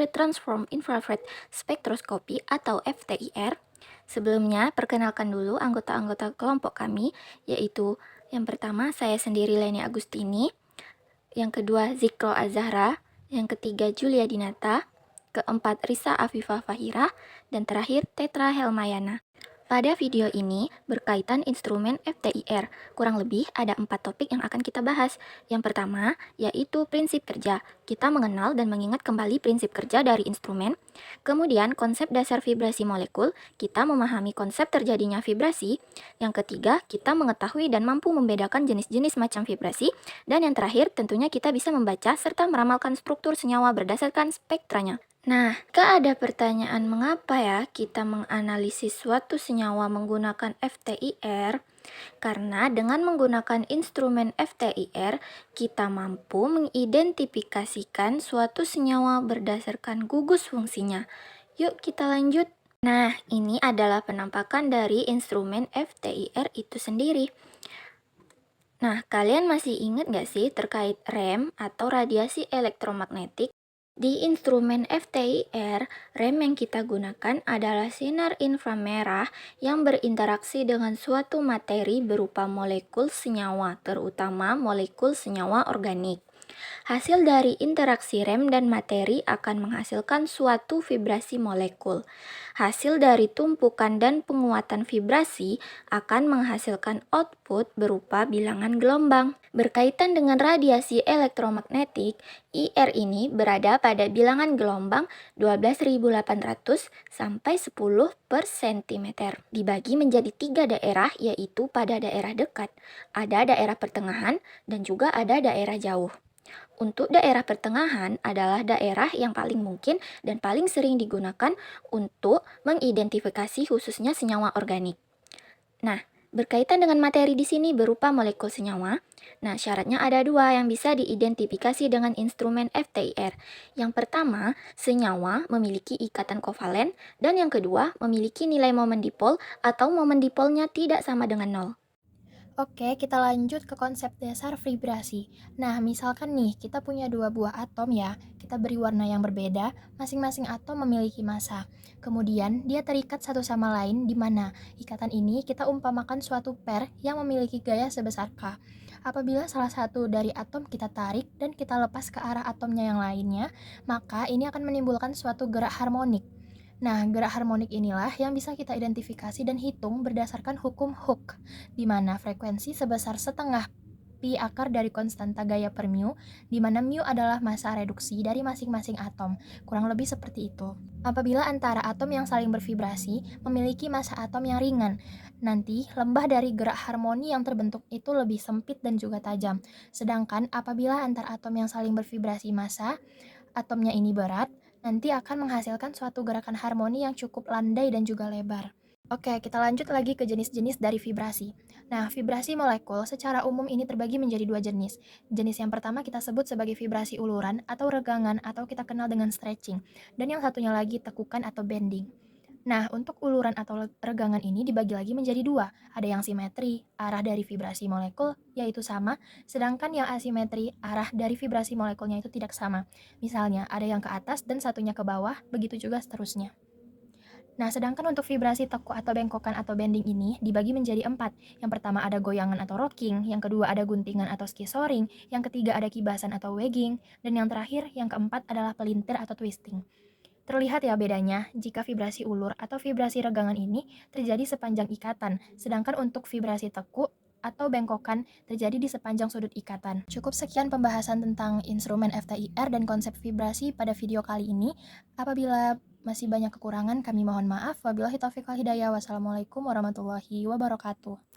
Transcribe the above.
Fiber Transform Infrared Spectroscopy atau FTIR. Sebelumnya, perkenalkan dulu anggota-anggota kelompok kami, yaitu yang pertama saya sendiri Leni Agustini, yang kedua Zikro Azahra, yang ketiga Julia Dinata, keempat Risa Afifah Fahira, dan terakhir Tetra Helmayana. Pada video ini berkaitan instrumen FTIR, kurang lebih ada 4 topik yang akan kita bahas. Yang pertama, yaitu prinsip kerja. Kita mengenal dan mengingat kembali prinsip kerja dari instrumen. Kemudian, konsep dasar vibrasi molekul, kita memahami konsep terjadinya vibrasi. Yang ketiga, kita mengetahui dan mampu membedakan jenis-jenis macam vibrasi. Dan yang terakhir, tentunya kita bisa membaca serta meramalkan struktur senyawa berdasarkan spektranya. Nah, ada pertanyaan mengapa ya kita menganalisis suatu senyawa menggunakan FTIR? Karena dengan menggunakan instrumen FTIR, kita mampu mengidentifikasikan suatu senyawa berdasarkan gugus fungsinya. Yuk kita lanjut. Nah, ini adalah penampakan dari instrumen FTIR itu sendiri. Nah, kalian masih ingat nggak sih terkait REM atau radiasi elektromagnetik? Di instrumen FTIR, rem yang kita gunakan adalah sinar inframerah yang berinteraksi dengan suatu materi berupa molekul senyawa, terutama molekul senyawa organik. Hasil dari interaksi rem dan materi akan menghasilkan suatu vibrasi molekul. Hasil dari tumpukan dan penguatan vibrasi akan menghasilkan output berupa bilangan gelombang. Berkaitan dengan radiasi elektromagnetik, IR ini berada pada bilangan gelombang 12.800 sampai 10 per cm. Dibagi menjadi 3 daerah, yaitu pada daerah dekat, ada daerah pertengahan, dan juga ada daerah jauh. Untuk daerah pertengahan adalah daerah yang paling mungkin dan paling sering digunakan untuk mengidentifikasi khususnya senyawa organik. Nah, berkaitan dengan materi di sini berupa molekul senyawa. Nah, syaratnya ada 2 yang bisa diidentifikasi dengan instrumen FTIR. Yang pertama, senyawa memiliki ikatan kovalen, dan yang kedua, memiliki nilai momen dipol atau momen dipolnya tidak sama dengan 0. Oke, kita lanjut ke konsep dasar vibrasi. Nah, misalkan nih, kita punya 2 buah atom ya, kita beri warna yang berbeda, masing-masing atom memiliki massa. Kemudian, dia terikat satu sama lain di mana ikatan ini kita umpamakan suatu pair yang memiliki gaya sebesar K. Apabila salah satu dari atom kita tarik dan kita lepas ke arah atomnya yang lainnya, maka ini akan menimbulkan suatu gerak harmonik. Nah, gerak harmonik inilah yang bisa kita identifikasi dan hitung berdasarkan hukum Hooke, di mana frekuensi sebesar setengah pi akar dari konstanta gaya per mu, di mana mu adalah massa reduksi dari masing-masing atom. Kurang lebih seperti itu. Apabila antara atom yang saling bervibrasi memiliki massa atom yang ringan, nanti lembah dari gerak harmoni yang terbentuk itu lebih sempit dan juga tajam. Sedangkan apabila antar atom yang saling bervibrasi massa atomnya ini berat, nanti akan menghasilkan suatu gerakan harmoni yang cukup landai dan juga lebar. Oke, kita lanjut lagi ke jenis-jenis dari vibrasi. Nah, vibrasi molekul secara umum ini terbagi menjadi 2 jenis. Jenis yang pertama kita sebut sebagai vibrasi uluran atau regangan atau kita kenal dengan stretching. Dan yang satunya lagi tekukan atau bending. Nah, untuk uluran atau regangan ini dibagi lagi menjadi 2. Ada yang simetri, arah dari vibrasi molekul, yaitu sama, sedangkan yang asimetri, arah dari vibrasi molekulnya itu tidak sama. Misalnya, ada yang ke atas dan satunya ke bawah, begitu juga seterusnya. Nah, sedangkan untuk vibrasi tekuk atau bengkokan atau bending ini dibagi menjadi 4. Yang pertama ada goyangan atau rocking, yang kedua ada guntingan atau skisoring, yang ketiga ada kibasan atau wagging, dan yang terakhir, yang keempat adalah pelintir atau twisting. Terlihat ya bedanya jika vibrasi ulur atau vibrasi regangan ini terjadi sepanjang ikatan, sedangkan untuk vibrasi tekuk atau bengkokan terjadi di sepanjang sudut ikatan. Cukup sekian pembahasan tentang instrumen FTIR dan konsep vibrasi pada video kali ini. Apabila masih banyak kekurangan, kami mohon maaf. Wabillahi taufiq wal hidayah. Wassalamualaikum warahmatullahi wabarakatuh.